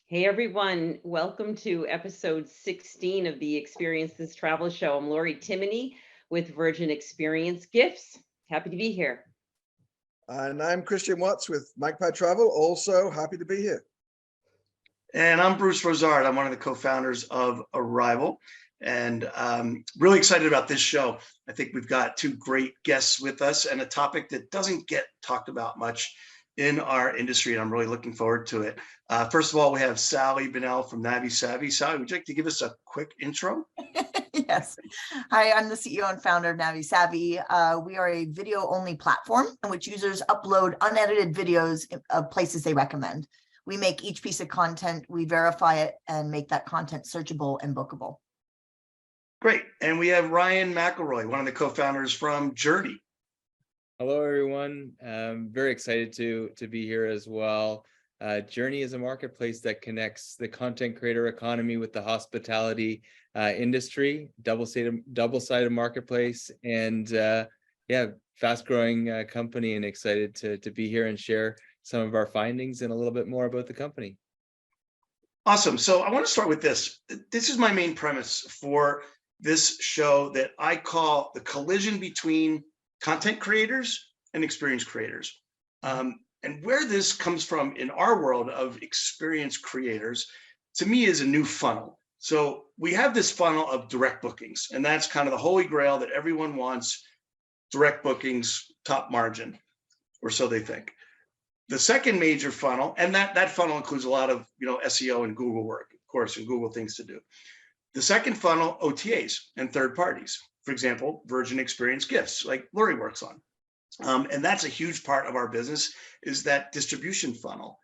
Hey everyone, welcome to episode 16 of the Experience.This.Travel show. I'm Lori Timoney with Virgin Experience Gifts. Happy to be here. And I'm Christian Watts with Magpie Travel, also happy to be here. And I'm Bruce Rosard. I'm one of the co-founders of Arrival, and really excited about this show. I think we've got two great guests with us and a topic that doesn't get talked about much in our industry, and I'm really looking forward to it. First of all, we have Sally Bunnell from NaviSavi. Sally, would you like to give us a quick intro? Yes. Hi, I'm the CEO and founder of NaviSavi. We are a video-only platform in which users upload unedited videos of places they recommend. We make each piece of content, we verify it, and make that content searchable and bookable. Great. And we have Ryan McElroy, one of the co-founders from Jerne. Hello, everyone. Very excited to be here as well. Jerne is a marketplace that connects the content creator economy with the hospitality industry, double-sided marketplace, and fast-growing company, and excited to be here and share some of our findings and a little bit more about the company. Awesome. So I want to start with this. This is my main premise for this show that I call the collision between content creators and experience creators. And where this comes from in our world of experience creators, to me, is a new funnel. So we have this funnel of direct bookings, and that's kind of the holy grail that everyone wants: direct bookings, top margin, or so they think. The second major funnel, and that funnel includes a lot of SEO and Google work, of course, and Google things to do. The second funnel, OTAs and third parties. For example, Virgin Experience Gifts, like Lori works on. And that's a huge part of our business, is that distribution funnel.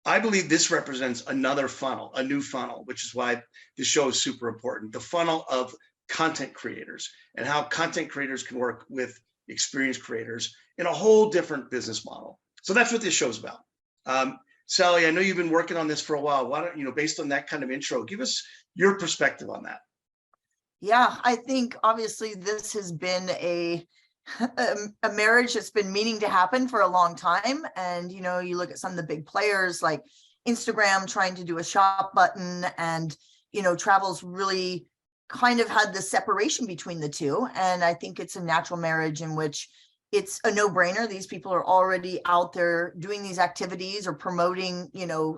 I believe this represents another funnel, a new funnel, which is why this show is super important. The funnel of content creators and how content creators can work with experience creators in a whole different business model. So that's what this show's about. Sally, I know you've been working on this for a while. Why don't based on that kind of intro, give us your perspective on that. Yeah, I think obviously this has been a marriage that's been meaning to happen for a long time. And, you look at some of the big players like Instagram trying to do a shop button, and, travel's really kind of had the separation between the two. And I think it's a natural marriage in which it's a no-brainer. These people are already out there doing these activities or promoting,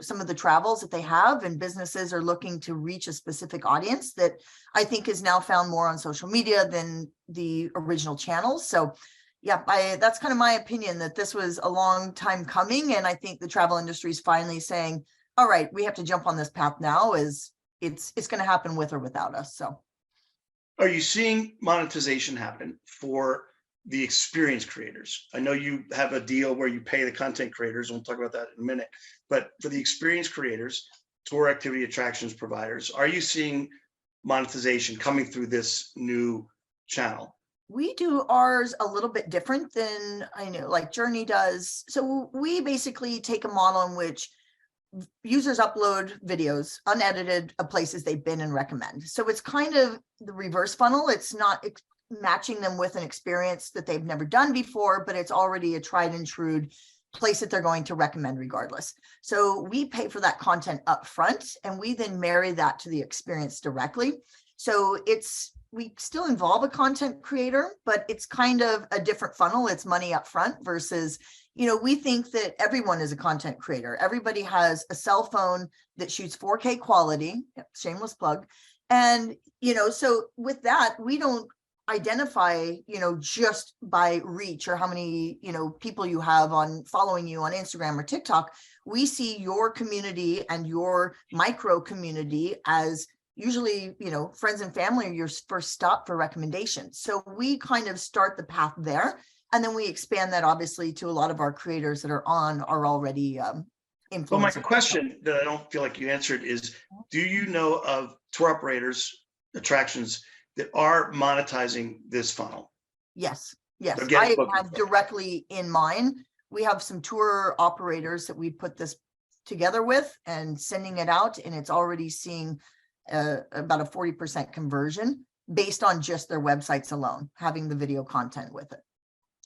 some of the travels that they have, and businesses are looking to reach a specific audience that I think is now found more on social media than the original channels. So yeah, that's kind of my opinion, that this was a long time coming. And I think the travel industry is finally saying, all right, we have to jump on this path now, as it's going to happen with or without us. So are you seeing monetization happen for the experience creators? I know you have a deal where you pay the content creators, and we'll talk about that in a minute, but for the experience creators, tour activity attractions providers, are you seeing monetization coming through this new channel? We do ours a little bit different than like Jerne does. So we basically take a model in which users upload videos unedited of places they've been and recommend. So it's kind of the reverse funnel. It's not matching them with an experience that they've never done before, but it's already a tried and true place that they're going to recommend regardless. So we pay for that content up front, and we then marry that to the experience directly. So we still involve a content creator, but it's kind of a different funnel. It's money up front versus, we think that everyone is a content creator. Everybody has a cell phone that shoots 4K quality, shameless plug. And, so with that, we don't identify, just by reach or how many, people you have on following you on Instagram or TikTok. We see your community and your micro community as usually, friends and family are your first stop for recommendations. So we kind of start the path there, and then we expand that obviously to a lot of our creators that are already influencers. Well, my question that I don't feel like you answered is, do you know of tour operators, attractions that are monetizing this funnel? Yes. I have directly in mind. We have some tour operators that we put this together with and sending it out, and it's already seeing about a 40% conversion based on just their websites alone, having the video content with it.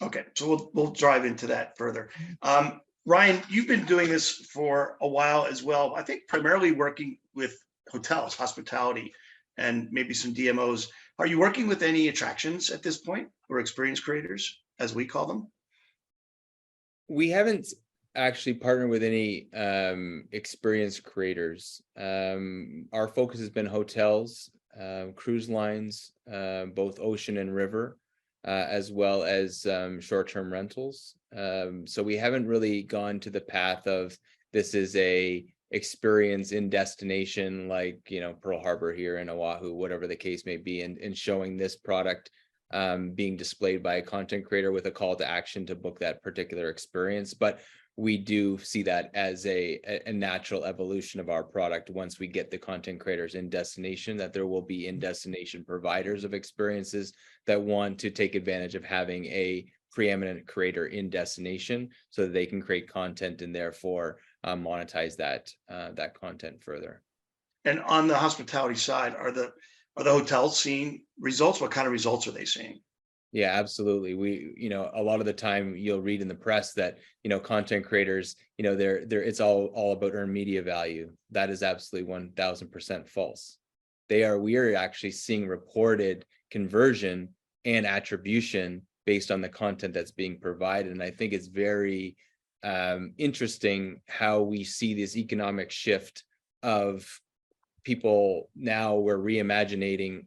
Okay, so we'll dive into that further. Ryan, you've been doing this for a while as well. I think primarily working with hotels, hospitality, and maybe some DMOs. Are you working with any attractions at this point, or experience creators, as we call them? We haven't actually partnered with any experience creators. Our focus has been hotels, cruise lines, both ocean and river, as well as short-term rentals. So we haven't really gone to the path of this is a experience in destination like, Pearl Harbor here in Oahu, whatever the case may be, and showing this product being displayed by a content creator with a call to action to book that particular experience. But we do see that as a natural evolution of our product. Once we get the content creators in destination, that there will be in destination providers of experiences that want to take advantage of having a preeminent creator in destination so that they can create content and therefore monetize that content further. And on the hospitality side, are the hotels seeing results? What kind of results are they seeing? Yeah, absolutely. We, a lot of the time you'll read in the press that, content creators, it's all about earned media value. That is absolutely 1000% false. We are actually seeing reported conversion and attribution based on the content that's being provided. And I think it's very interesting how we see this economic shift of people. Now we're reimagining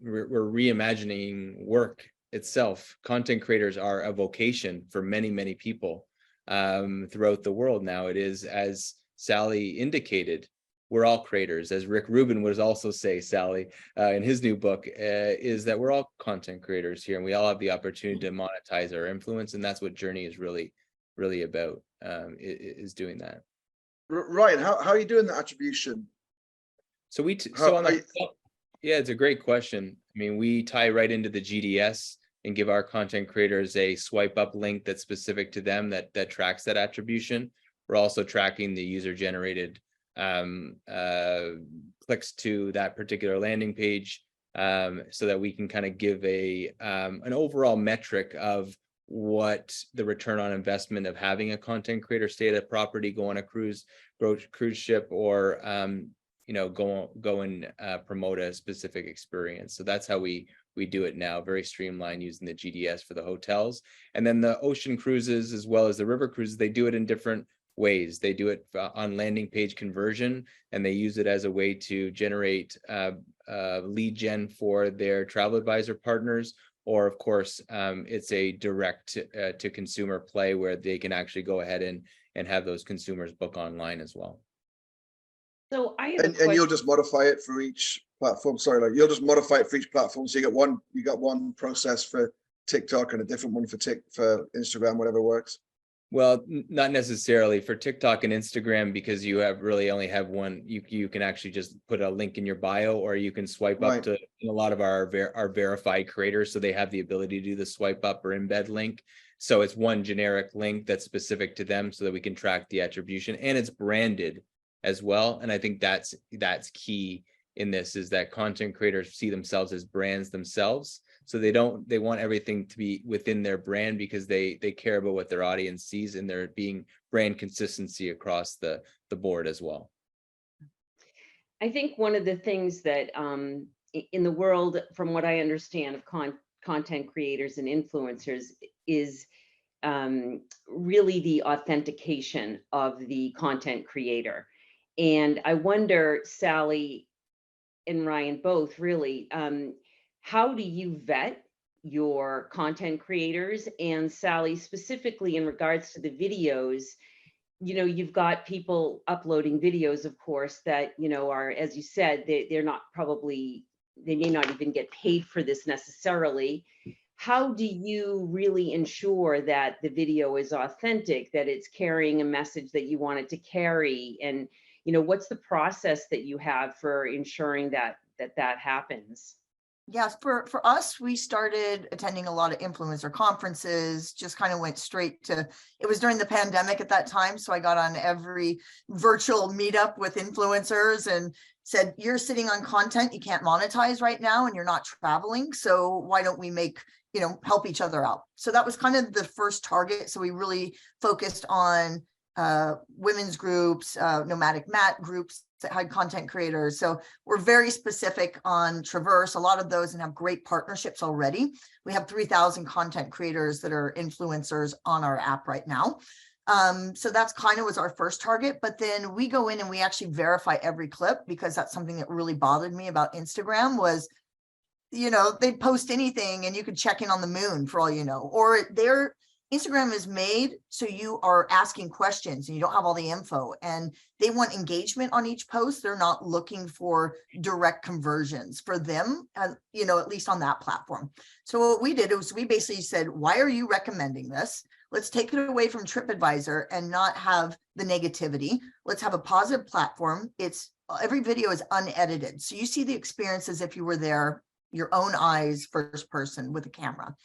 work itself. Content creators are a vocation for many, many people throughout the world now. It is, as Sally indicated, we're all creators. As Rick Rubin would also say, Sally, in his new book, is that we're all content creators here, and we all have the opportunity to monetize our influence, and that's what Jerne is really about, is doing that. Ryan, how are you doing the attribution? So yeah, it's a great question. I mean, we tie right into the GDS and give our content creators a swipe up link that's specific to them that tracks that attribution. We're also tracking the user generated clicks to that particular landing page, so that we can kind of give an overall metric of what the return on investment of having a content creator stay at a property, go on a cruise ship, or go and promote a specific experience. So that's how we do it now, very streamlined, using the GDS for the hotels. And then the ocean cruises, as well as the river cruises, they do it in different ways. They do it on landing page conversion, and they use it as a way to generate lead gen for their travel advisor partners. Or of course, it's a direct to consumer play where they can actually go ahead and have those consumers book online as well. So I have and you'll just modify it for each platform. Sorry, you'll just modify it for each platform. So you got one process for TikTok and a different one for Instagram, whatever works. Well, not necessarily for TikTok and Instagram, because you only have one. You can actually just put a link in your bio, or you can swipe up to a lot of our verified creators. So they have the ability to do the swipe up or embed link. So it's one generic link that's specific to them so that we can track the attribution, and it's branded as well. And I think that's key in this, is that content creators see themselves as brands themselves. So they want everything to be within their brand, because they care about what their audience sees, and there being brand consistency across the board as well. I think one of the things that in the world, from what I understand of content creators and influencers, is really the authentication of the content creator. And I wonder, Sally and Ryan, both really, how do you vet your content creators? And Sally, specifically in regards to the videos, you've got people uploading videos, of course, that, are, as you said, they may not even get paid for this necessarily. How do you really ensure that the video is authentic, that it's carrying a message that you want it to carry? And, what's the process that you have for ensuring that happens? Yes, for us, we started attending a lot of influencer conferences, just kind of went straight to, it was during the pandemic at that time. So I got on every virtual meetup with influencers and said, you're sitting on content you can't monetize right now, and you're not traveling. So why don't we help each other out? So that was kind of the first target. So we really focused on women's groups, nomadic mat groups that had content creators. So we're very specific on Traverse, a lot of those, and have great partnerships already. We have 3,000 content creators that are influencers on our app right now. So that's kind of was our first target, but then we go in and we actually verify every clip, because that's something that really bothered me about Instagram was, you know, they'd post anything and you could check in on the moon for all you know, or their Instagram is made so you are asking questions and you don't have all the info, and they want engagement on each post. They're not looking for direct conversions for them, you know, at least on that platform. So what we did was we basically said, why are you recommending this? Let's take it away from TripAdvisor and not have the negativity. Let's have a positive platform. It's every video is unedited. So you see the experience as if you were there, your own eyes, first person with a camera.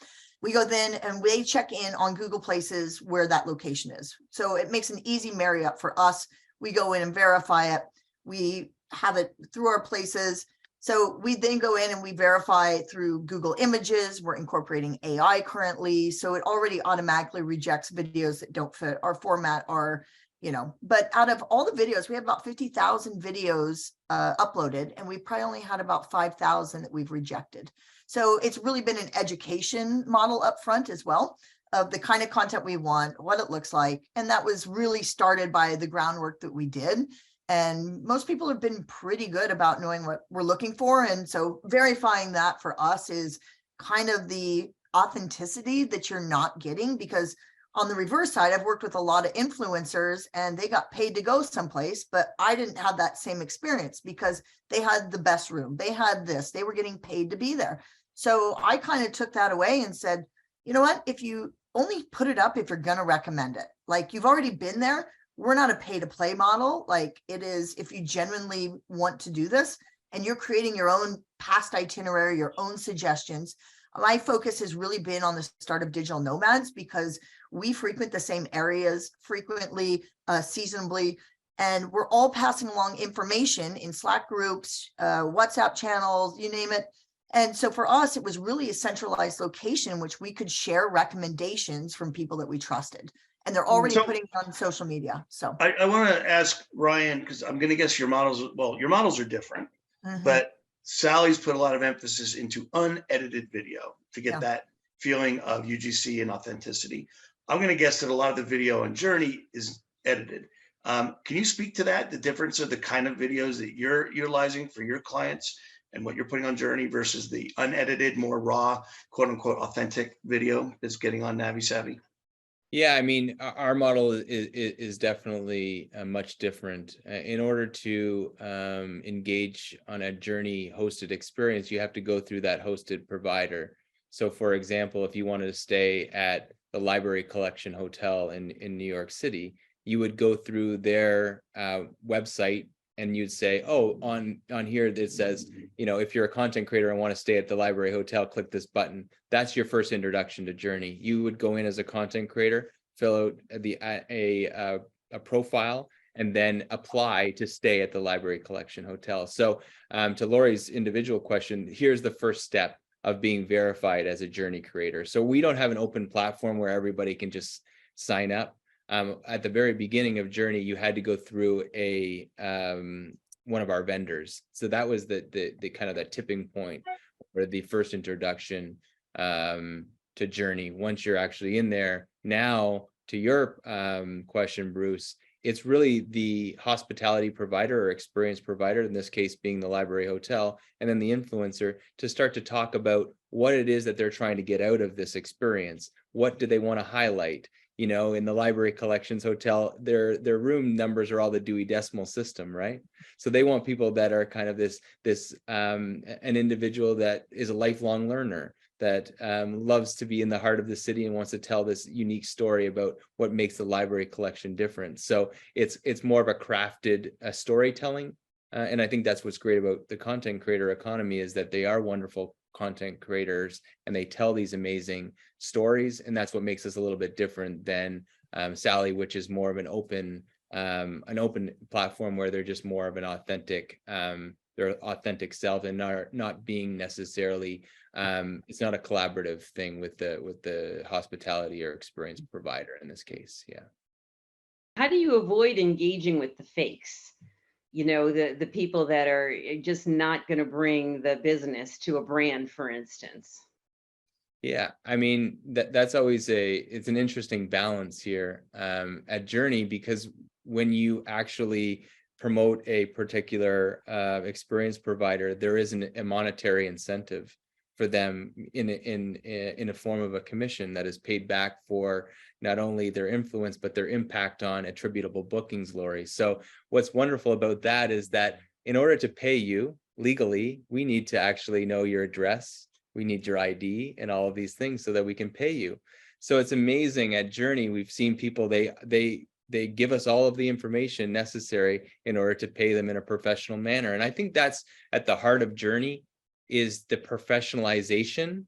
We go then and we check in on Google Places where that location is. So it makes an easy marry up for us. We go in and verify it. We have it through our places. So we then go in and we verify through Google Images. We're incorporating AI currently. So it already automatically rejects videos that don't fit our format, or, you know, but out of all the videos, we have about 50,000 videos uploaded, and we probably only had about 5,000 that we've rejected. So it's really been an education model up front as well of the kind of content we want, what it looks like. And that was really started by the groundwork that we did. And most people have been pretty good about knowing what we're looking for. And so verifying that for us is kind of the authenticity that you're not getting, because on the reverse side, I've worked with a lot of influencers and they got paid to go someplace, but I didn't have that same experience because they had the best room. They had this, they were getting paid to be there. So I kind of took that away and said, you know what, if you only put it up if you're going to recommend it, like you've already been there. We're not a pay to play model. Like it is, if you genuinely want to do this and you're creating your own past itinerary, your own suggestions. My focus has really been on the start of digital nomads, because we frequent the same areas frequently, seasonably, and we're all passing along information in Slack groups, WhatsApp channels, you name it. And so for us, it was really a centralized location in which we could share recommendations from people that we trusted. And they're already putting it on social media. So I want to ask Ryan, because I'm going to guess your models, well, your models are different, but Sally's put a lot of emphasis into unedited video to get that feeling of UGC and authenticity. I'm going to guess that a lot of the video on Jerne is edited. Can you speak to that, the difference of the kind of videos that you're utilizing for your clients and what you're putting on Jerne versus the unedited, more raw, quote unquote, authentic video that's getting on NaviSavi? Yeah, I mean, our model is definitely much different. In order to engage on a Jerne hosted experience, you have to go through that hosted provider. So for example, if you wanted to stay at the Library Collection Hotel in New York City, you would go through their website and you'd say, oh, on here it says, you know, if you're a content creator and want to stay at the Library Hotel, click this button. That's your first introduction to Jerne. You would go in as a content creator, fill out a profile, and then apply to stay at the Library Collection Hotel. So to Lori's individual question, here's the first step of being verified as a Jerne creator. So we don't have an open platform where everybody can just sign up. At the very beginning of Jerne, you had to go through a one of our vendors. So that was the kind of the tipping point, or the first introduction to Jerne. Once you're actually in there, now to your question, Bruce, it's really the hospitality provider or experience provider, in this case being the Library Hotel, and then the influencer, to start to talk about what it is that they're trying to get out of this experience. What do they want to highlight? You know, in the Library Collections Hotel, their room numbers are all the Dewey Decimal System, right? So they want people that are kind of an individual that is a lifelong learner, that loves to be in the heart of the city and wants to tell this unique story about what makes the library collection different. So it's more of a crafted storytelling. And I think that's what's great about the content creator economy, is that they are wonderful content creators and they tell these amazing stories. And that's what makes us a little bit different than Sally, which is more of an open platform where they're just more of an authentic, their authentic self, and not being necessarily, it's not a collaborative thing with the hospitality or experience provider in this case. Yeah. how do you avoid engaging with the fakes? You know, the people that are just not going to bring the business to a brand, for instance. Yeah, I mean, that's always it's an interesting balance here at Jerne, because when you actually promote a particular experience provider, there isn't a monetary incentive for them in a form of a commission that is paid back for not only their influence, but their impact on attributable bookings, Lori. So what's wonderful about that is that in order to pay you legally, we need to actually know your address. We need your ID and all of these things so that we can pay you. So it's amazing at Jerne, we've seen people, they give us all of the information necessary in order to pay them in a professional manner. And I think that's at the heart of Jerne, is the professionalization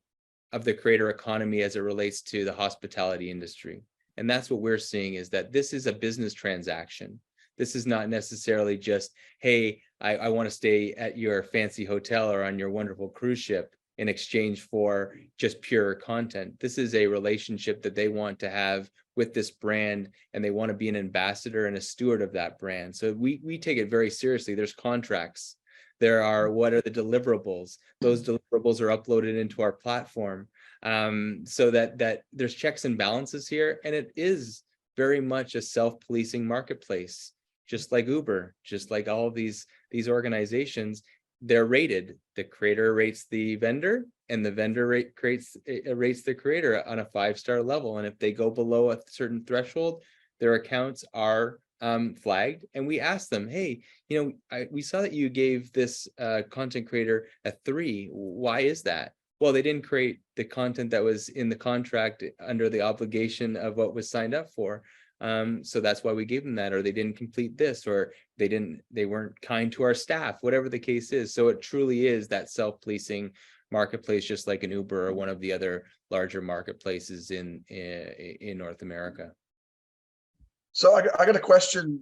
of the creator economy as it relates to the hospitality industry. And that's what we're seeing, is that this is a business transaction. This is not necessarily just, hey, I want to stay at your fancy hotel or on your wonderful cruise ship in exchange for just pure content. This is a relationship that they want to have with this brand, and they want to be an ambassador and a steward of that brand. So we take it very seriously. There's contracts. There are, what are the deliverables? Those deliverables are uploaded into our platform, so that there's checks and balances here. And it is very much a self-policing marketplace, just like Uber, just like all of these organizations. They're rated. The creator rates the vendor, and the vendor rates the creator on a 5-star level. And if they go below a certain threshold, their accounts are flagged, and we ask them, hey, you know, we saw that you gave this content creator a 3. Why is that? Well, they didn't create the content that was in the contract under the obligation of what was signed up for. So that's why we gave them that, or they didn't complete this, or they weren't kind to our staff, whatever the case is. So it truly is that self-policing marketplace, just like an Uber or one of the other larger marketplaces in North America. So I got a question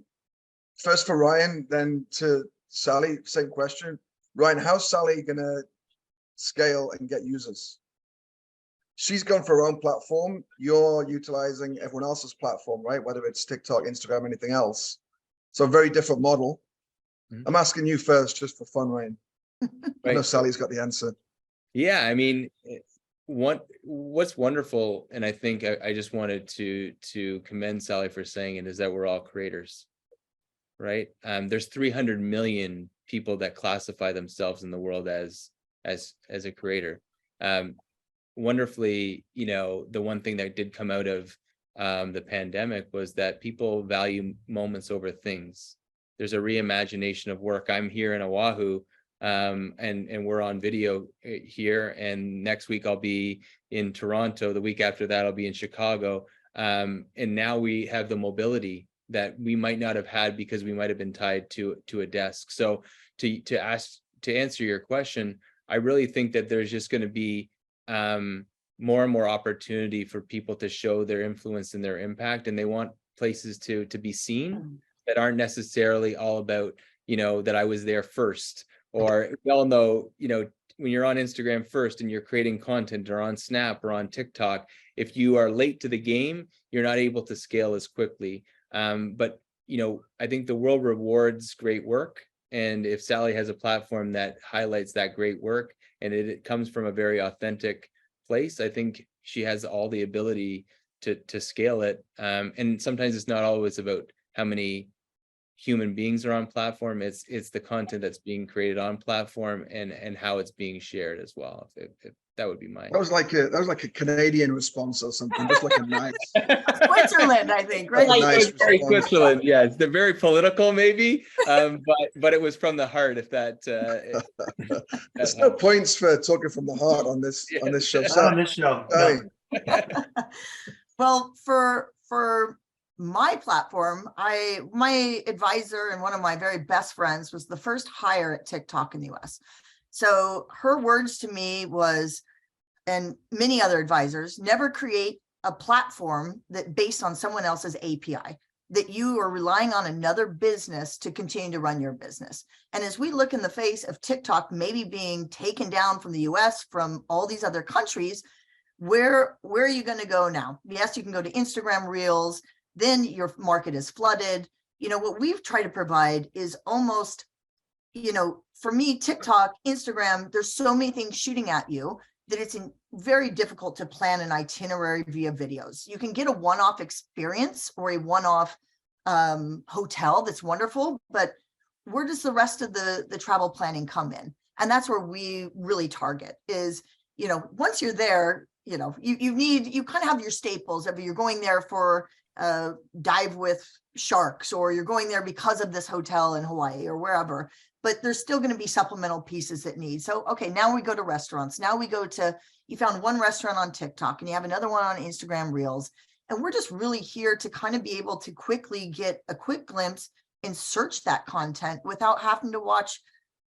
first for Ryan, then to Sally, same question. Ryan, how's Sally gonna scale and get users? She's gone for her own platform. You're utilizing everyone else's platform, right? Whether it's TikTok, Instagram, anything else. So a very different model. Mhm. I'm asking you first, just for fun, Ryan. I know Right. Sally's got the answer. Yeah, I mean, what's wonderful, and I think I just wanted to commend Sally for saying it, is that we're all creators, right? There's 300 million people that classify themselves in the world as a creator. Wonderfully, you know, the one thing that did come out of the pandemic was that people value moments over things. There's a reimagination of work. I'm here in Oahu, and we're on video here, and next week I'll be in Toronto. The week after that I'll be in Chicago, and now we have the mobility that we might not have had because we might have been tied to a desk. So to answer your question, I really think that there's just going to be more and more opportunity for people to show their influence and their impact, and they want places to be seen that aren't necessarily all about, you know, that I was there first. Or we all know, you know, when you're on Instagram first and you're creating content, or on Snap or on TikTok, if you are late to the game, you're not able to scale as quickly. But, you know, I think the world rewards great work. And if Sally has a platform that highlights that great work, and it comes from a very authentic place, I think she has all the ability to scale it. And sometimes it's not always about how many human beings are on platform. It's the content that's being created on platform, and how it's being shared as well. If that would be mine. That was like a Canadian response or something, just like a nice Switzerland, I think, right? Like- nice Very response. Switzerland, yeah. They're very political, maybe, but it was from the heart. If that, There's no points for talking from the heart on this show. Not on this show. Sally, Well, for my platform, my advisor and one of my very best friends was the first hire at TikTok in the US. So her words to me was, and many other advisors, never create a platform that based on someone else's API, that you are relying on another business to continue to run your business. And as we look in the face of TikTok maybe being taken down from the US, from all these other countries, where are you going to go now? Yes, you can go to Instagram Reels. then your market is flooded. What we've tried to provide is almost, for me, TikTok, Instagram, there's so many things shooting at you that it's very difficult to plan an itinerary via videos. You can get a one-off experience or a one-off hotel that's wonderful, but where does the rest of the travel planning come in? And that's where we really target is, once you're there, you kind of have your staples. If you're going there for dive with sharks, or you're going there because of this hotel in Hawaii or wherever, but there's still going to be supplemental pieces that need. So, okay, now we go to restaurants. Now we go to, you found one restaurant on TikTok and you have another one on Instagram Reels. And we're just really here to kind of be able to quickly get a quick glimpse and search that content without having to watch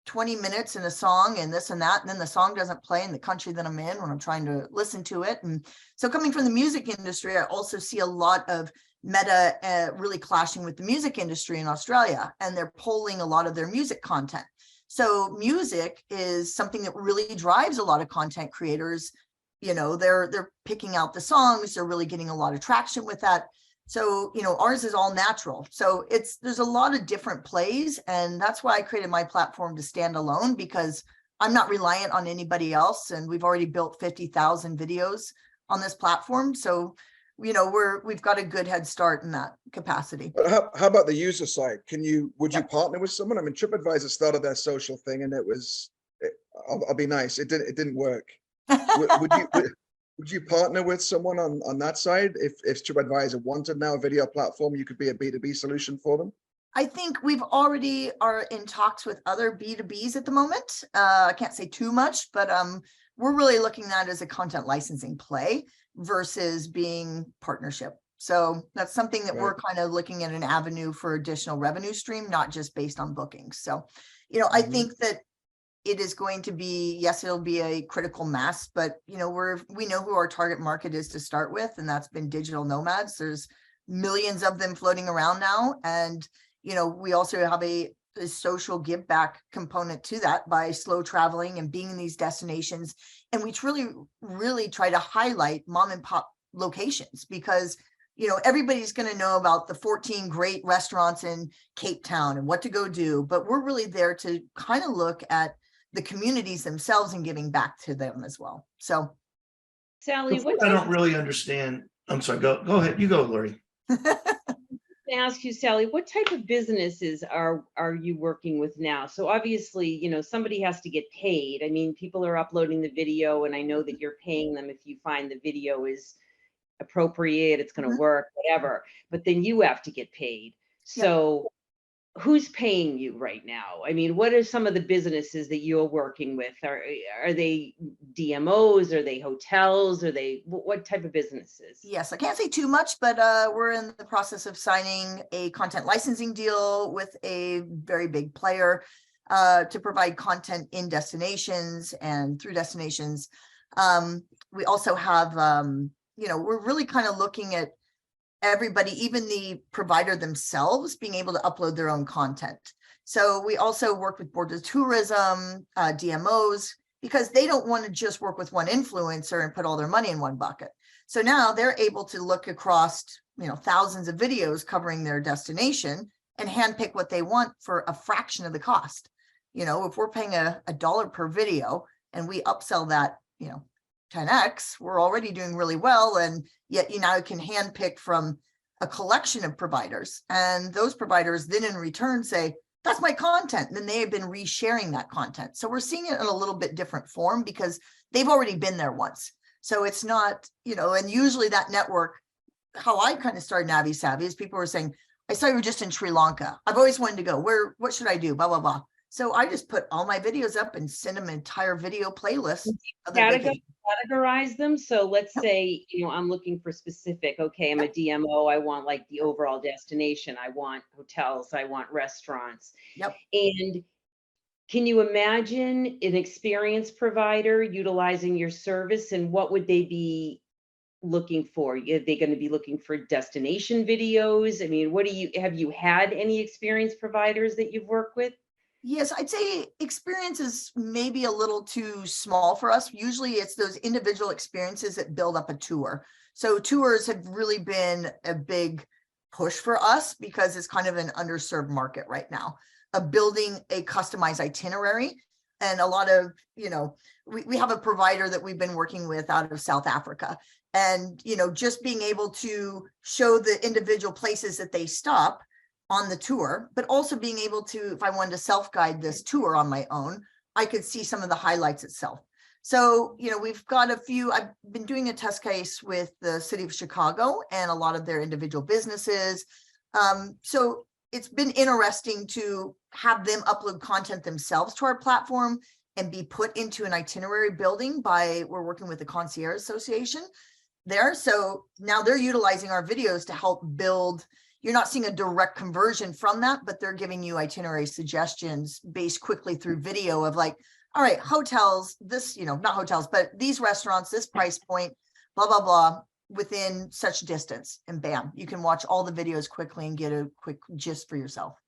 20 minutes in a song and this and that. And then the song doesn't play in the country that I'm in when I'm trying to listen to it. And so coming from the music industry, I also see a lot of Meta really clashing with the music industry in Australia, and they're pulling a lot of their music content. So music is something that really drives a lot of content creators. They're picking out the songs, they're really getting a lot of traction with that. So, ours is all natural. So there's a lot of different plays, and that's why I created my platform to stand alone, because I'm not reliant on anybody else. And we've already built 50,000 videos on this platform. So we've got a good head start in that capacity. But how about the user side? Would you partner with someone? I mean, TripAdvisor started their social thing, and I'll be nice, it didn't work. Would you partner with someone on that side? If TripAdvisor wanted now a video platform, you could be a B2B solution for them? I think we've already are in talks with other B2Bs at the moment. I can't say too much, but we're really looking at it as a content licensing play versus being partnership. So that's something that we're kind of looking at an avenue for additional revenue stream, not just based on bookings. So, I think that it is going to be, yes, it'll be a critical mass, but we know who our target market is to start with, and that's been digital nomads. There's millions of them floating around now. And, we also have a social give back component to that by slow traveling and being in these destinations. And we really try to highlight mom and pop locations, because everybody's going to know about the 14 great restaurants in Cape Town and what to go do, but we're really there to kind of look at the communities themselves and giving back to them as well. So, Sally, I don't really understand. I'm sorry, go ahead. You go, Lori. To ask you, Sally, what type of businesses are you working with now? So obviously, somebody has to get paid. I mean, people are uploading the video, and I know that you're paying them if you find the video is appropriate, it's going to work, whatever. But then you have to get paid. So who's paying you right now? I mean, what are some of the businesses that you're working with? Are they DMOs? Are they hotels? Are they, what type of businesses? Yes, I can't say too much, but we're in the process of signing a content licensing deal with a very big player to provide content in destinations and through destinations. We also have, we're really kind of looking at everybody, even the provider themselves, being able to upload their own content. So we also work with boards of tourism, DMOs, because they don't want to just work with one influencer and put all their money in one bucket. So now they're able to look across, thousands of videos covering their destination and handpick what they want for a fraction of the cost. If we're paying a $1 per video and we upsell that, 10x, we're already doing really well. And yet, can handpick from a collection of providers, and those providers then in return say, that's my content. And then they have been resharing that content. So we're seeing it in a little bit different form because they've already been there once. So it's not, and usually that network, how I kind of started NaviSavi is people were saying, I saw you were just in Sri Lanka. I've always wanted to go. What should I do? Blah, blah, blah. So I just put all my videos up and send them an entire video playlist. Categorize them. So let's say, I'm looking for specific, okay, I'm a DMO. I want like the overall destination. I want hotels. I want restaurants. Yep. And can you imagine an experience provider utilizing your service, and what would they be looking for? Are they going to be looking for destination videos? I mean, have you had any experience providers that you've worked with? Yes, I'd say experience is maybe a little too small for us. Usually it's those individual experiences that build up a tour. So tours have really been a big push for us because it's kind of an underserved market right now of building a customized itinerary. And a lot of, we have a provider that we've been working with out of South Africa. And, just being able to show the individual places that they stop on the tour, but also being able to, if I wanted to self-guide this tour on my own, I could see some of the highlights itself. So, we've got I've been doing a test case with the city of Chicago and a lot of their individual businesses. So it's been interesting to have them upload content themselves to our platform and be put into an itinerary building we're working with the Concierge Association there. So now they're utilizing our videos to help build. You're not seeing a direct conversion from that, but they're giving you itinerary suggestions based quickly through video of like, all right, hotels, this, not hotels, but these restaurants, this price point, blah, blah, blah, within such distance, and bam, you can watch all the videos quickly and get a quick gist for yourself.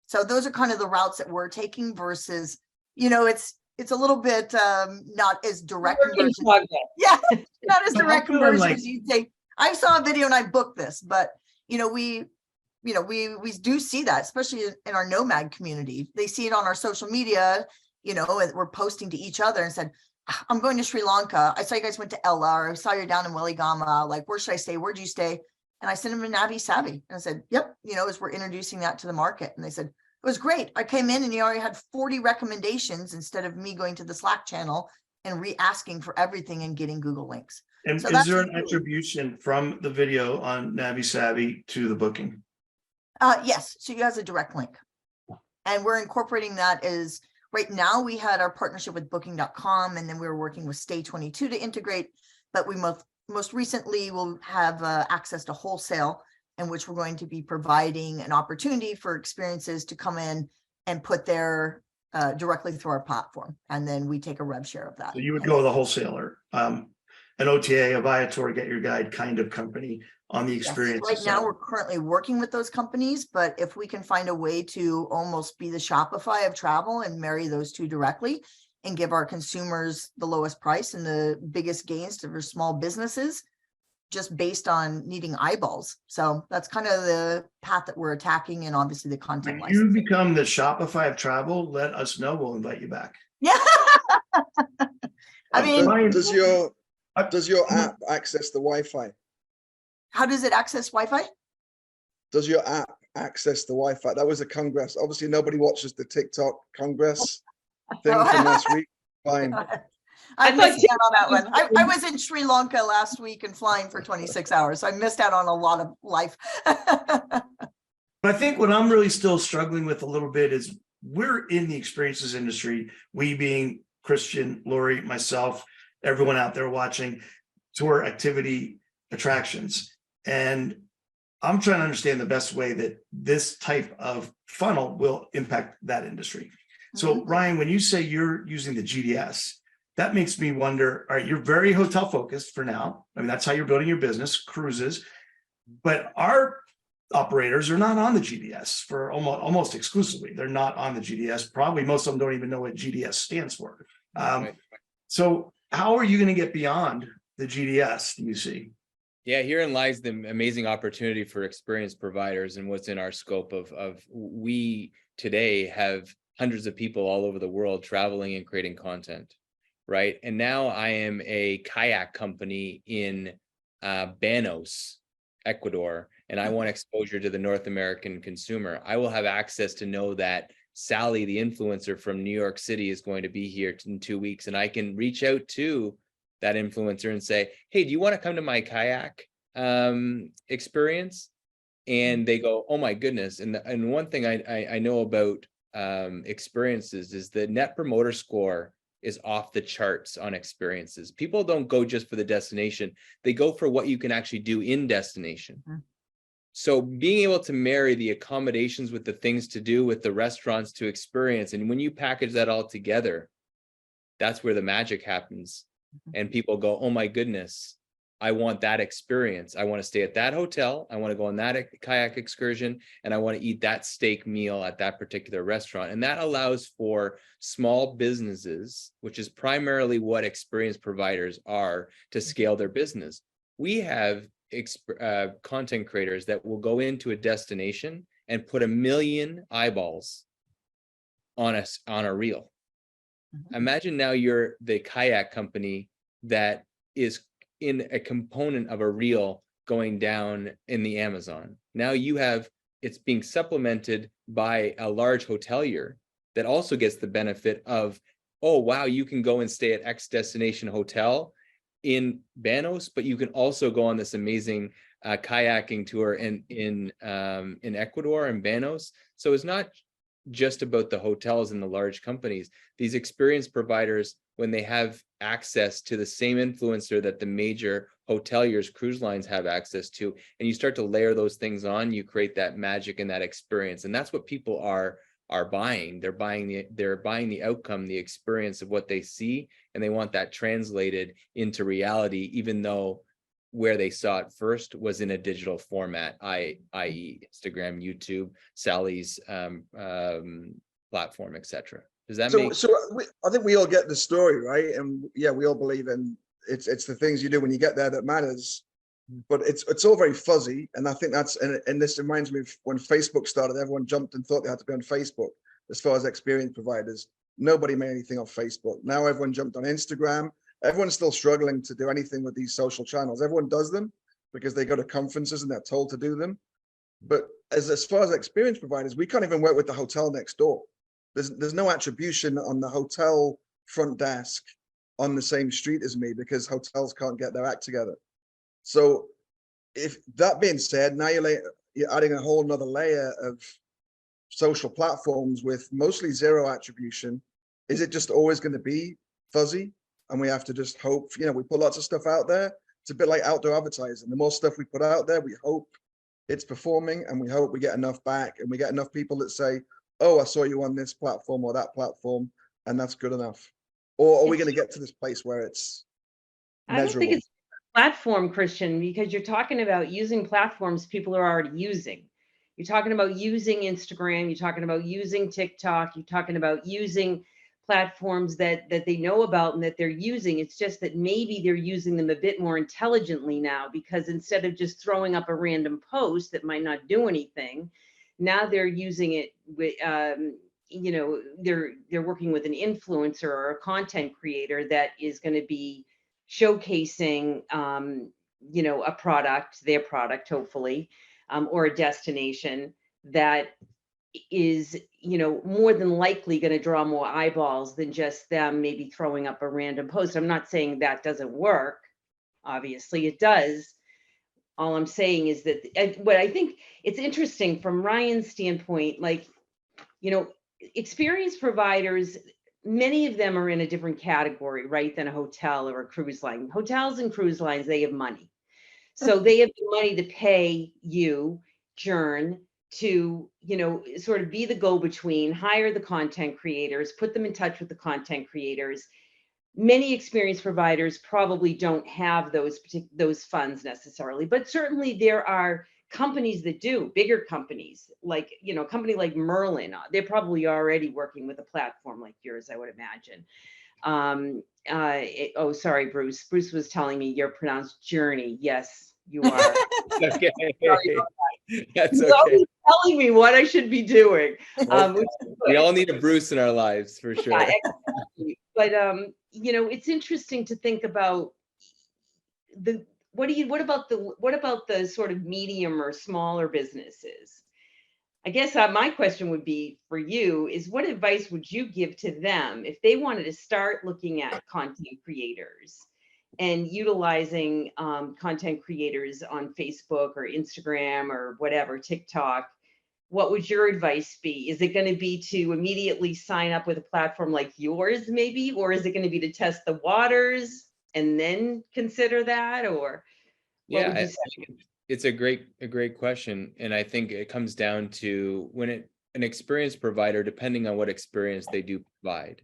So those are kind of the routes that we're taking versus, it's a little bit not as direct conversion. Yeah, not as direct conversion as you take. I saw a video and I booked this, but we do see that, especially in our nomad community. They see it on our social media, and we're posting to each other and said, I'm going to Sri Lanka. I saw you guys went to Ella, or I saw you're down in Weligama. Like, where should I stay? Where'd you stay? And I sent them a NaviSavi. And I said, yep, as we're introducing that to the market. And they said, it was great. I came in and you already had 40 recommendations instead of me going to the Slack channel and re-asking for everything and getting Google links. And So is there an attribution from the video on NaviSavi to the booking? Yes, so you have a direct link. And we're incorporating that as right now we had our partnership with booking.com, and then we were working with Stay22 to integrate, but we most recently will have access to wholesale, in which we're going to be providing an opportunity for experiences to come in and put their directly through our platform. And then we take a rev share of that. So you would go with a wholesaler, an OTA, a Viator, Get Your Guide kind of company on the experience. Yes, right now we're currently working with those companies, but if we can find a way to almost be the Shopify of travel and marry those two directly and give our consumers the lowest price and the biggest gains to their small businesses, just based on needing eyeballs. So that's kind of the path that we're attacking, and obviously the content When you licensing. become the Shopify of travel, let us know. We'll invite you back. Yeah. I mean, does your app access the Wi-Fi? how does it access Wi-Fi? Does your app access the Wi-Fi? That was a Congress. Obviously, nobody watches the TikTok Congress thing from last week. Fine. I missed out on that one. I was in Sri Lanka last week and flying for 26 hours. So I missed out on a lot of life. But I think what I'm really still struggling with a little bit is we're in the experiences industry, we being Christian, Lori, myself, everyone out there watching tour activity attractions. And I'm trying to understand the best way that this type of funnel will impact that industry. So Ryan, when you say you're using the GDS, that makes me wonder, all right, you're very hotel focused for now. I mean, that's how you're building your business, cruises, but our operators are not on the GDS for almost exclusively. They're not on the GDS. Probably most of them don't even know what GDS stands for. So how are you going to get beyond the GDS, do you see? Yeah, herein lies the amazing opportunity for experience providers and what's in our scope of we today have hundreds of people all over the world traveling and creating content, right? And now I am a kayak company in Banos, Ecuador, and I want exposure to the North American consumer. I will have access to know that Sally, the influencer from New York City, is going to be here in 2 weeks, and I can reach out to that influencer and say, hey, do you want to come to my kayak experience? And they go, oh my goodness. And one thing I know about experiences is the net promoter score is off the charts on experiences. People don't go just for the destination. They go for what you can actually do in destination. So being able to marry the accommodations with the things to do with the restaurants to experience. And when you package that all together, that's where the magic happens. And people go, oh my goodness, I want that experience. I want to stay at that hotel. I want to go on that kayak excursion, and I want to eat that steak meal at that particular restaurant. And that allows for small businesses, which is primarily what experience providers are, to scale their business. We have content creators that will go into a destination and put 1 million eyeballs on a reel. Imagine now you're the kayak company that is in a component of a reel going down in the Amazon. Now it's being supplemented by a large hotelier that also gets the benefit of, oh, wow, you can go and stay at X destination hotel in Banos, but you can also go on this amazing kayaking tour in Ecuador and Banos. So it's not just about the hotels and the large companies. These experience providers, when they have access to the same influencer that the major hoteliers, cruise lines have access to, and you start to layer those things on, you create that magic and that experience. And that's what people are buying. They're buying the outcome, the experience of what they see, and they want that translated into reality, even though where they saw it first was in a digital format, i.e. Instagram, YouTube, Sally's platform, etc. Does that make So I think we all get the story, right? And yeah, we all believe in it's the things you do when you get there that matters. But it's all very fuzzy, and I think that's and this reminds me of when Facebook started. Everyone jumped and thought they had to be on Facebook. As far as experience providers, nobody made anything on Facebook. Now everyone jumped on Instagram. Everyone's still struggling to do anything with these social channels. Everyone does them because they go to conferences and they're told to do them. But as far as experience providers, we can't even work with the hotel next door. There's no attribution on the hotel front desk on the same street as me because hotels can't get their act together. So if that being said, now you're adding a whole nother layer of social platforms with mostly zero attribution. Is it just always going to be fuzzy? And we have to just hope, we put lots of stuff out there. It's a bit like outdoor advertising. The more stuff we put out there, we hope it's performing, and we hope we get enough back, and we get enough people that say, oh, I saw you on this platform or that platform, and that's good enough. Or are we going to get to this place where it's measurable? I don't think it's platform, Christian, because you're talking about using platforms people are already using. You're talking about using Instagram, you're talking about using TikTok, you're talking about using platforms that they know about and that they're using. It's just that maybe they're using them a bit more intelligently now, because instead of just throwing up a random post that might not do anything, now they're using it with they're working with an influencer or a content creator that is going to be showcasing a product, their product, hopefully, or a destination that is more than likely going to draw more eyeballs than just them maybe throwing up a random post. I'm not saying that doesn't work. Obviously it does. All I'm saying is that what I think it's interesting from Ryan's standpoint, experience providers, many of them are in a different category, right, than a hotel or a cruise line. Hotels and cruise lines, they have money. So they have the money to pay you, Jerne, to, sort of be the go-between, hire the content creators, put them in touch with the content creators. Many experience providers probably don't have those funds necessarily, but certainly there are companies that do, bigger companies, like, a company like Merlin, they're probably already working with a platform like yours, I would imagine. Oh, sorry, Bruce. Bruce was telling me you're pronounced Jerne. Yes, you are. okay? That's He's okay. always telling me what I should be doing. We all need a Bruce in our lives, for sure. Yeah, exactly. But it's interesting to think about what about the sort of medium or smaller businesses? I guess my question would be for you is, what advice would you give to them if they wanted to start looking at content creators and utilizing content creators on Facebook or Instagram or whatever, TikTok? What would your advice be? Is it going to be to immediately sign up with a platform like yours, maybe? Or is it going to be to test the waters and then consider that? Or what would you say? It's a great question. And I think it comes down to an experience provider, depending on what experience they do provide,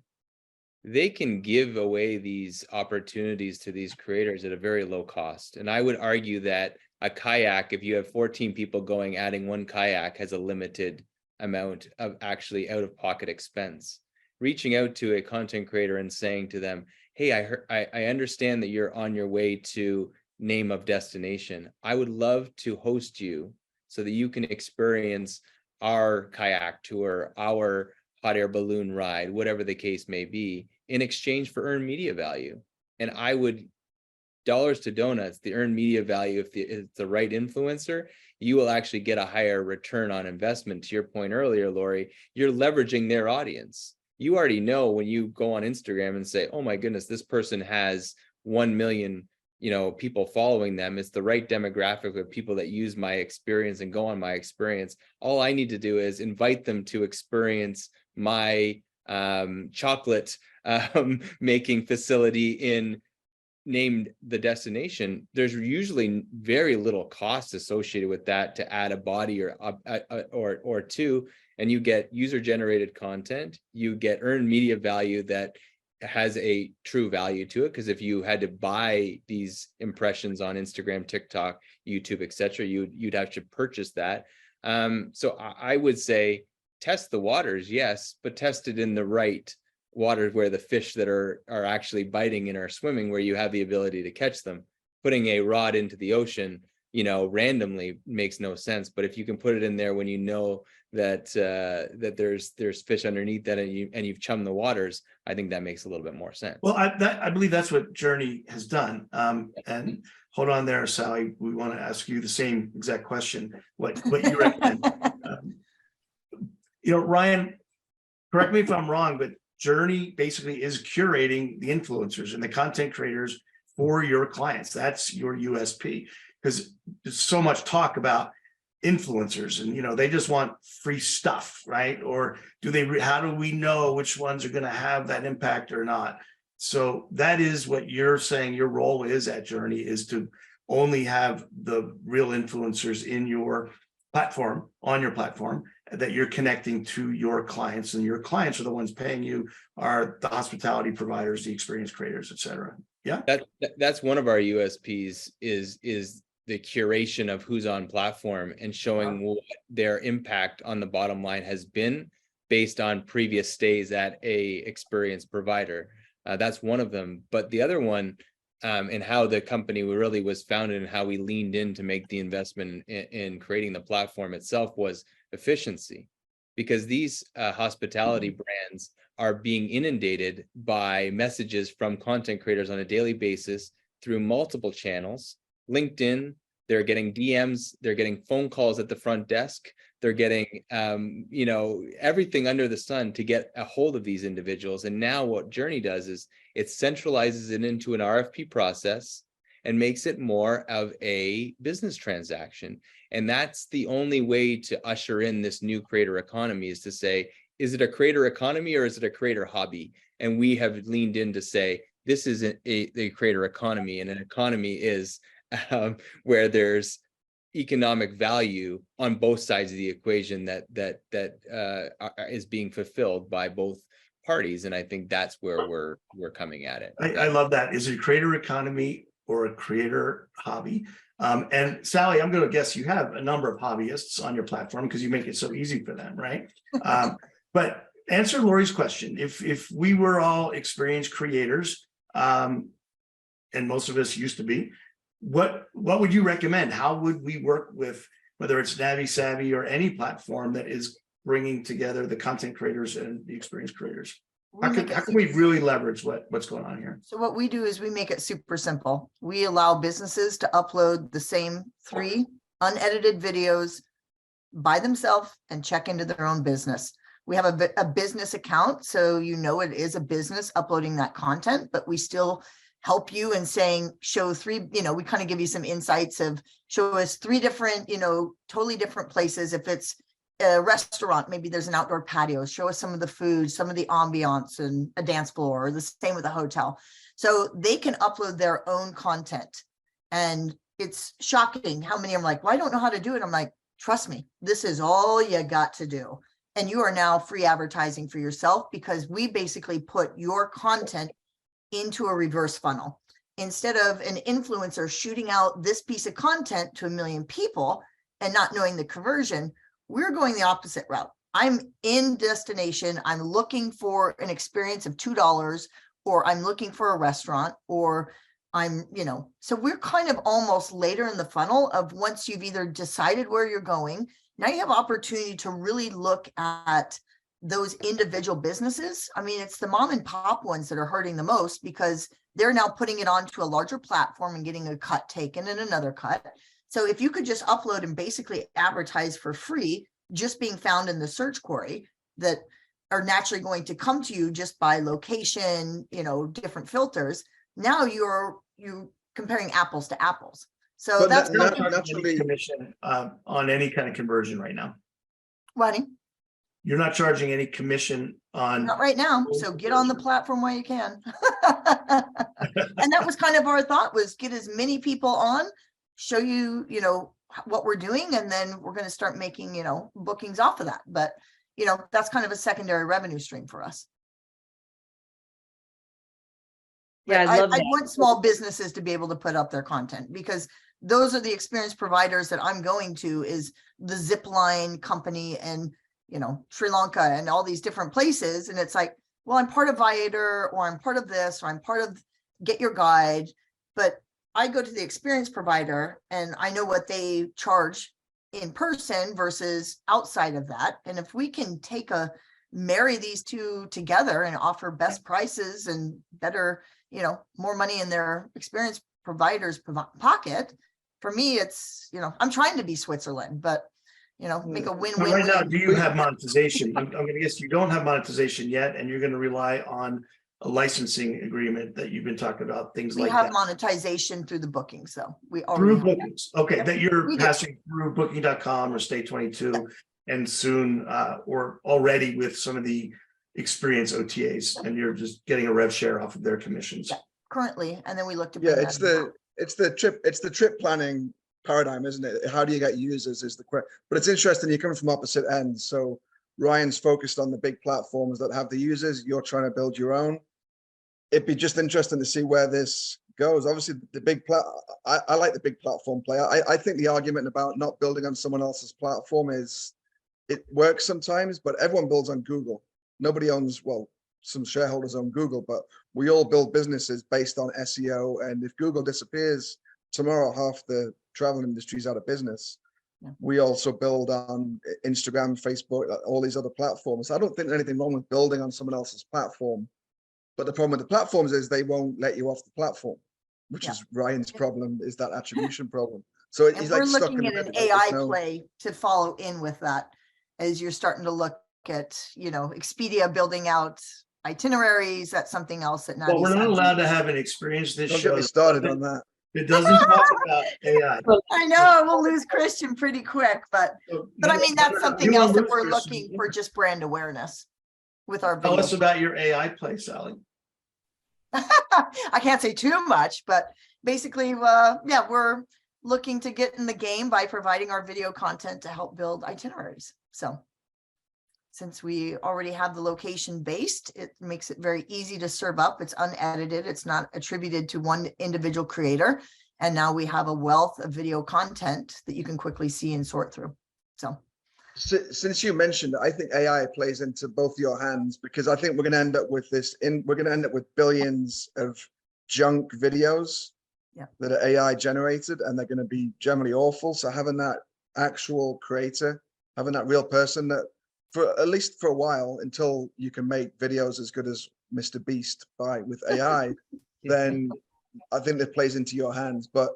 they can give away these opportunities to these creators at a very low cost. And I would argue that a kayak, if you have 14 people going, adding one kayak has a limited amount of actually out-of-pocket expense. Reaching out to a content creator and saying to them, hey, I understand that you're on your way to name of destination. I would love to host you so that you can experience our kayak tour, our hot air balloon ride, whatever the case may be, in exchange for earned media value. And I would, dollars to donuts, the earned media value, if it's the right influencer, you will actually get a higher return on investment. To your point earlier, Lori, you're leveraging their audience. You already know when you go on Instagram and say, oh my goodness, this person has 1 million, people following them. It's the right demographic of people that use my experience and go on my experience. All I need to do is invite them to experience my chocolate making facility in named the destination. There's usually very little cost associated with that to add a body or two, and you get user generated content. You get earned media value that has a true value to it, because if you had to buy these impressions on Instagram, TikTok, YouTube, etc., you'd have to purchase that. So I would say test the waters, yes, but test it in the right waters where the fish that are actually biting and are swimming, where you have the ability to catch them. Putting a rod into the ocean, randomly makes no sense. But if you can put it in there when you know that that there's fish underneath that, and you've chummed the waters, I think that makes a little bit more sense. Well, I believe that's what Jerne has done. And hold on there, Sally. We want to ask you the same exact question. What you recommend? Ryan, correct me if I'm wrong, but Jerne basically is curating the influencers and the content creators for your clients. That's your USP, because there's so much talk about influencers and they just want free stuff, right? Or how do we know which ones are going to have that impact or not? So that is what you're saying your role is at Jerne, is to only have the real influencers in your platform, on your platform, that you're connecting to your clients, and your clients are the ones paying you, are the hospitality providers, the experience creators, etc. Yeah, that's one of our USPs is the curation of who's on platform and showing what their impact on the bottom line has been based on previous stays at a experience provider. That's one of them. But the other one, and how the company really was founded and how we leaned in to make the investment in creating the platform itself, was efficiency. Because these hospitality brands are being inundated by messages from content creators on a daily basis through multiple channels. LinkedIn, they're getting DMs, they're getting phone calls at the front desk, they're getting everything under the sun to get a hold of these individuals. And now what Jerne does is it centralizes it into an RFP process and makes it more of a business transaction. And that's the only way to usher in this new creator economy, is to say, is it a creator economy or is it a creator hobby? And we have leaned in to say, this is a creator economy, and an economy is where there's economic value on both sides of the equation that is being fulfilled by both parties. And I think that's where we're coming at it. I love that. Is it a creator economy or a creator hobby? And Sally, I'm going to guess you have a number of hobbyists on your platform because you make it so easy for them, right? But answer Lori's question. If we were all experience creators, and most of us used to be, what would you recommend? How would we work with, whether it's NaviSavi or any platform that is bringing together the content creators and the experience creators? How can we really leverage what's going on here? So what we do is we make it super simple. We allow businesses to upload the same 3 unedited videos by themselves and check into their own business. We have a business account, so it is a business uploading that content, but we still help you in saying, show 3, we kind of give you some insights of, show us 3 different, totally different places. If it's a restaurant, maybe there's an outdoor patio, show us some of the food, some of the ambiance, and a dance floor, or the same with a hotel. So they can upload their own content. And it's shocking how many I'm like, well, I don't know how to do it. I'm like, trust me, this is all you got to do. And you are now free advertising for yourself, because we basically put your content into a reverse funnel. Instead of an influencer shooting out this piece of content to 1 million people and not knowing the conversion, we're going the opposite route. I'm in destination, I'm looking for an experience of $2, or I'm looking for a restaurant, or so we're kind of almost later in the funnel of once you've either decided where you're going, now you have opportunity to really look at those individual businesses. I mean, it's the mom and pop ones that are hurting the most because they're now putting it onto a larger platform and getting a cut taken and another cut. So if you could just upload and basically advertise for free, just being found in the search query, that are naturally going to come to you just by location, different filters. Now you're comparing apples to apples. So But that's not- kind of naturally- commission on any kind of conversion right now. funny. You're not charging any commission on. Not right now. So get on the platform while you can. And that was kind of our thought, was get as many people on, show you, what we're doing, and then we're going to start making, bookings off of that. But, that's kind of a secondary revenue stream for us. Yeah, But I love I that. want small businesses to be able to put up their content, because those are the experience providers that I'm going to, is the Zipline company and, Sri Lanka and all these different places. And it's like, well, I'm part of Viator, or I'm part of this, or I'm part of Get Your Guide. But I go to the experience provider and I know what they charge in person versus outside of that. And if we can marry these two together and offer best prices and better, more money in their experience providers pocket, for me, it's, I'm trying to be Switzerland, but, make a win-win. Right now, do you have monetization? I'm going to guess you don't have monetization yet, and you're going to rely on a licensing agreement that you've been talking about, things We like have that. monetization through the bookings, so we Through already have that. bookings, okay, Yep. that you're We do. passing through booking.com or Stay 22, and soon, or already with some of the experience OTAs, and you're just getting a rev share off of their commissions. Yeah. Currently, and then we look to Yeah, bring it's that the trip planning paradigm, isn't it? How do you get users is the question. But it's interesting, you're coming from opposite ends. So Ryan's focused on the big platforms that have the users. You're trying to build your own. It'd be just interesting to see where this goes. Obviously, I like the big platform play. I think the argument about not building on someone else's platform it works sometimes, but everyone builds on Google. Nobody owns, well, some shareholders own Google, but we all build businesses based on SEO. And if Google disappears tomorrow, half the travel industry is out of business. Yeah. We also build on Instagram, Facebook, all these other platforms. I don't think there's anything wrong with building on someone else's platform. But the problem with the platforms is they won't let you off the platform, which Yeah. is Ryan's problem, is that attribution problem. So And he's we're like stuck in looking the at an middle. AI play to follow in with that, as you're starting to look at, Expedia building out itineraries. That's something else that Well, we're not NaviSavi. allowed to have an experience this Don't show. get me started on that. It doesn't talk about AI. I know we'll lose Christian pretty quick, but I mean, that's something else that we're looking for, just brand awareness with our Tell us videos. about your AI play, Sally. I can't say too much, but basically, we're looking to get in the game by providing our video content to help build itineraries. So since we already have the location based, it makes it very easy to serve up. It's unedited. It's not attributed to one individual creator. And now we have a wealth of video content that you can quickly see and sort through. So Since you mentioned it, I think AI plays into both your hands, because I think we're going to end up with we're going to end up with billions of junk videos that are AI generated, and they're going to be generally awful. So having that actual creator, having that real person that, for at least for a while, until you can make videos as good as Mr. Beast with AI, then I think that plays into your hands. But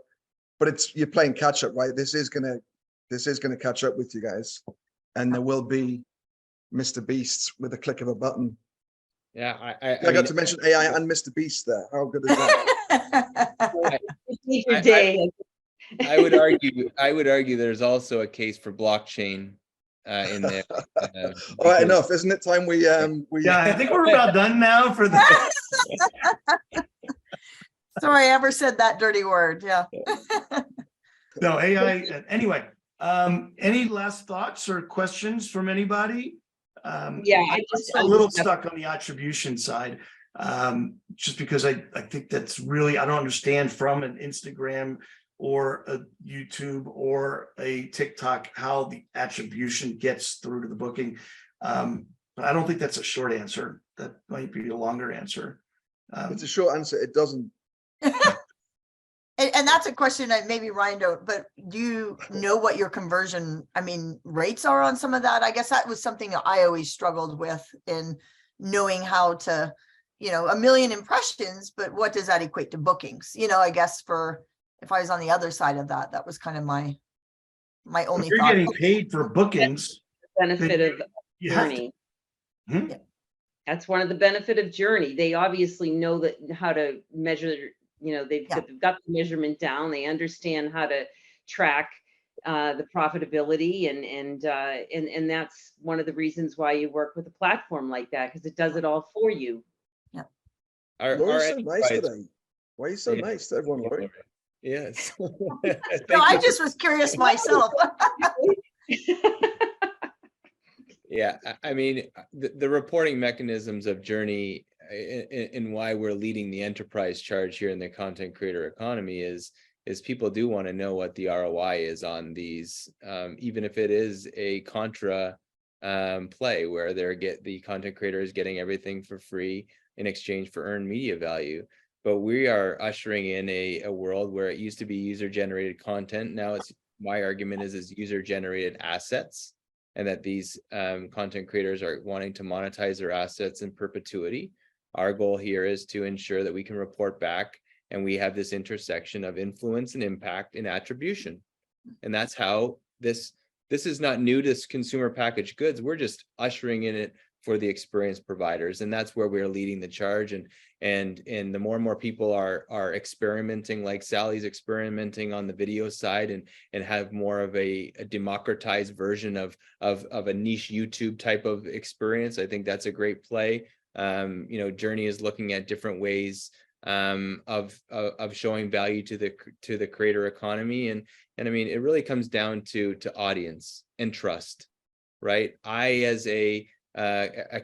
you're playing catch up, right? This is gonna catch up with you guys. And there will be Mr. Beasts with a click of a button. Yeah, I got to mention AI and Mr. Beast there. How good is that? Your day. I would argue there's also a case for blockchain in there. All right, enough, isn't it time we Yeah, I think we're about done now for the. sorry I ever said that dirty word. Yeah. No, AI. Anyway, any last thoughts or questions from anybody? Yeah, I'm a little stuck on the attribution side, just because I think that's really, I don't understand from an Instagram or a YouTube or a TikTok how the attribution gets through to the booking. But I don't think that's a short answer. That might be a longer answer. it's a short answer. It doesn't. And that's a question that maybe Ryan don't, but do you know what your conversion, rates are on some of that? I guess that was something that I always struggled with in knowing how to, 1 million impressions, but what does that equate to bookings? I guess if I was on the other side of that, that was kind of my only You're thought. getting paid for bookings. Benefit of You have to. Jerne. Hmm? That's one of the benefit of Jerne. They obviously know that how to measure, they've Yeah. got the measurement down. They understand how to track the profitability, and that's one of the reasons why you work with a platform like that, because it does it all for you. Laurie's so nice enterprise- today. Why are you so Yeah. nice to everyone, Laurie? Yes. No, I just was curious myself. Yeah, I mean, the reporting mechanisms of Jerne and why we're leading the enterprise charge here in the content creator economy is people do want to know what the ROI is on these, even if it is a contra play where the content creator is getting everything for free in exchange for earned media value. But we are ushering in a world where it used to be user-generated content. Now my argument is user-generated assets, and that these content creators are wanting to monetize their assets in perpetuity. Our goal here is to ensure that we can report back, and we have this intersection of influence and impact and attribution. And that's how this is not new to consumer packaged goods. We're just ushering in it for the experience providers, and that's where we're leading the charge. And the more and more people are experimenting, like Sally's experimenting on the video side, and have more of a democratized version of a niche YouTube type of experience. I think that's a great play. Jerne is looking at different ways of showing value to the creator economy, and I mean, it really comes down to audience and trust, right? I, as a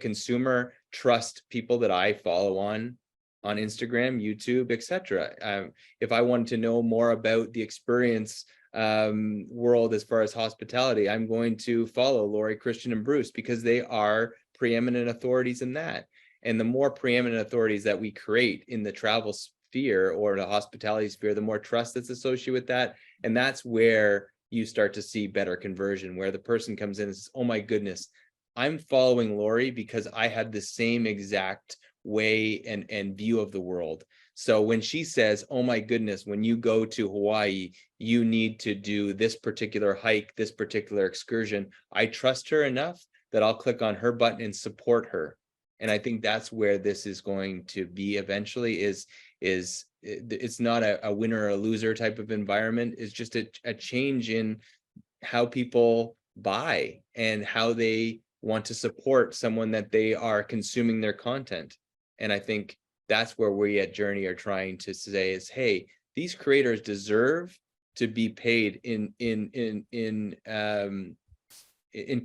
consumer, trust people that I follow on Instagram, YouTube, etc. If I wanted to know more about the experience world as far as hospitality, I'm going to follow Laurie, Christian, and Bruce, because they are preeminent authorities in that. And the more preeminent authorities that we create in the travel sphere or the hospitality sphere, the more trust that's associated with that. And that's where you start to see better conversion, where the person comes in and says, oh my goodness, I'm following Laurie because I had the same exact way and view of the world. So when she says, oh my goodness, when you go to Hawaii, you need to do this particular hike, this particular excursion, I trust her enough that I'll click on her button and support her. And I think that's where this is going to be eventually, is it's not a winner or a loser type of environment. It's just a change in how people buy and how they want to support someone that they are consuming their content. And I think that's where we at Jerne are trying to say is, hey, these creators deserve to be paid in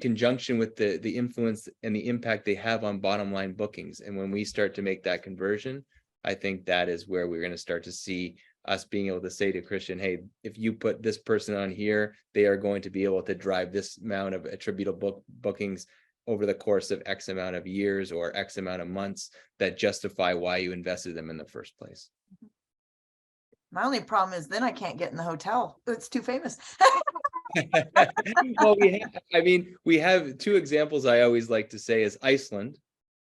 conjunction with the influence and the impact they have on bottom line bookings. And when we start to make that conversion, I think that is where we're going to start to see us being able to say to Christian, hey, if you put this person on here, they are going to be able to drive this amount of attributable bookings over the course of X amount of years or X amount of months that justify why you invested them in the first place. My only problem is then I can't get in the hotel. It's too famous. Well, we have two examples I always like to say is Iceland.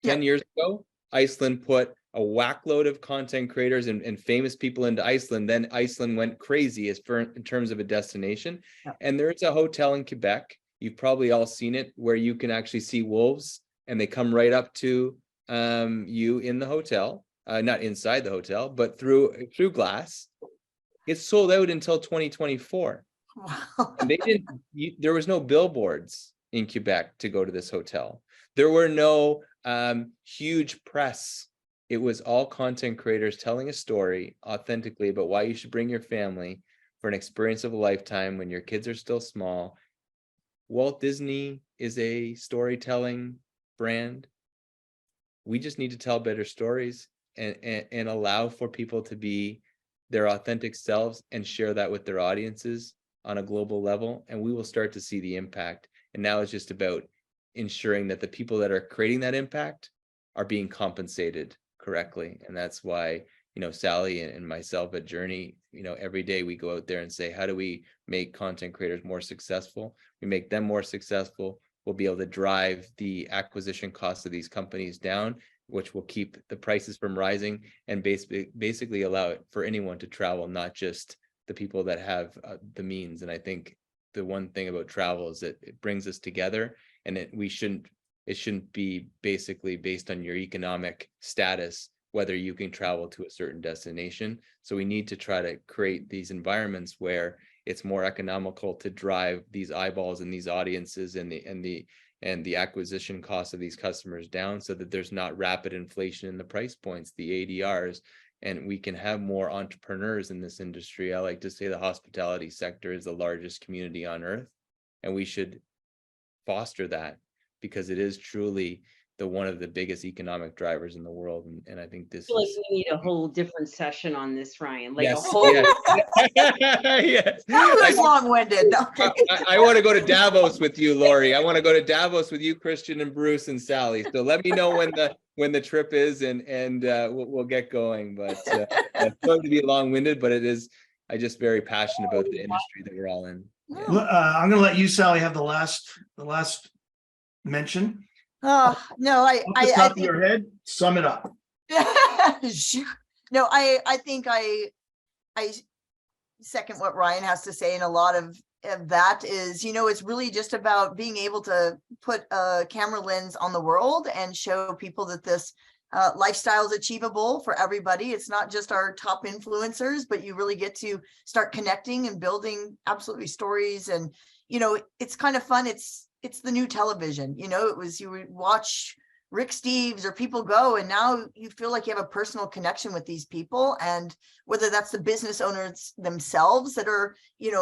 10 years ago, Iceland put a whackload of content creators and famous people into Iceland. Then Iceland went crazy in terms of a destination. And there's a hotel in Quebec. You've probably all seen it, where you can actually see wolves and they come right up to you in the hotel, not inside the hotel, but through glass. It's sold out until 2024. Wow. And there was no billboards in Quebec to go to this hotel. There were no huge press. It was all content creators telling a story authentically about why you should bring your family for an experience of a lifetime when your kids are still small. Walt Disney is a storytelling brand. We just need to tell better stories and allow for people to be their authentic selves and share that with their audiences on a global level, and we will start to see the impact. And now it's just about ensuring that the people that are creating that impact are being compensated correctly. And that's why, Sally and myself at Jerne, every day we go out there and say, how do we make content creators more successful? We make them more successful. We'll be able to drive the acquisition costs of these companies down, which will keep the prices from rising and basically allow it for anyone to travel, not just the people that have the means. And I think the one thing about travel is that it brings us together, and it shouldn't be basically based on your economic status, whether you can travel to a certain destination. So we need to try to create these environments where it's more economical to drive these eyeballs and these audiences and the acquisition costs of these customers down, so that there's not rapid inflation in the price points, the ADRs, and we can have more entrepreneurs in this industry. I like to say the hospitality sector is the largest community on earth, and we should foster that, because it is truly one of the biggest economic drivers in the world. And I think this I feel is, like we need a whole different session on this, Ryan, like a yes, whole. yes. Yes. That was long-winded. Okay. I want to go to Davos with you, Lori. I want to go to Davos with you, Christian, and Bruce, and Sally. So let me know when the trip is, and we'll get going. But it's going to be long-winded, but I'm just very passionate about the industry that we're all in. Yeah. I'm going to let you, Sally, have the last mention. Oh, no, Off the I top of think your head, sum it up. no, I think I second what Ryan has to say, and a lot of that is, it's really just about being able to put a camera lens on the world and show people that this lifestyle is achievable for everybody. It's not just our top influencers, but you really get to start connecting and building absolutely stories. And it's kind of fun. It's the new television. It was, you would watch Rick Steves or people go, and now you feel like you have a personal connection with these people. And whether that's the business owners themselves that are,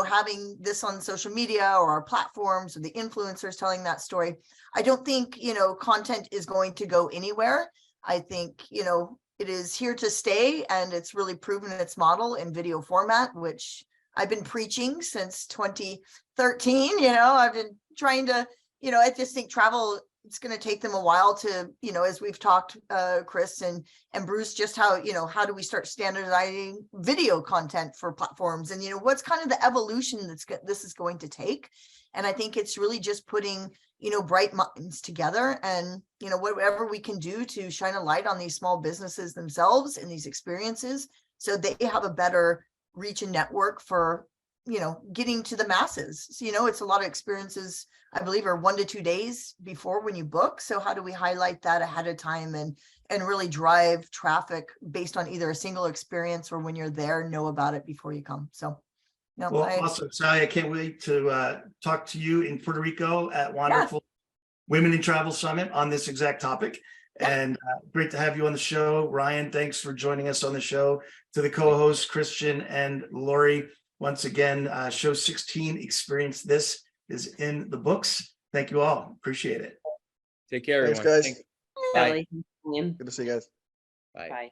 having this on social media or our platforms, or the influencers telling that story, I don't think, content is going to go anywhere. I think, it is here to stay, and it's really proven its model in video format, which I've been preaching since 2013. I've been trying to, I just think travel, it's going to take them a while to, as we've talked, Chris and Bruce, just how do we start standardizing video content for platforms, and, what's kind of the evolution this is going to take. And I think it's really just putting, bright minds together, and, whatever we can do to shine a light on these small businesses themselves and these experiences, so they have a better reach and network for, getting to the masses. So, it's a lot of experiences, I believe, are 1 to 2 days before when you book. So how do we highlight that ahead of time and really drive traffic based on either a single experience, or when you're there, know about it before you come. So Well, awesome, Sally. I can't wait to talk to you in Puerto Rico at Wonderful Women in Travel Summit on this exact topic. And great to have you on the show. Ryan, thanks for joining us on the show. To the co-hosts, Christian and Lori, once again, show 16, Experience This, is in the books. Thank you all. Appreciate it. Take care, Thanks, everyone. guys. Bye. Sally, Ian, Good to see you guys. Bye. bye.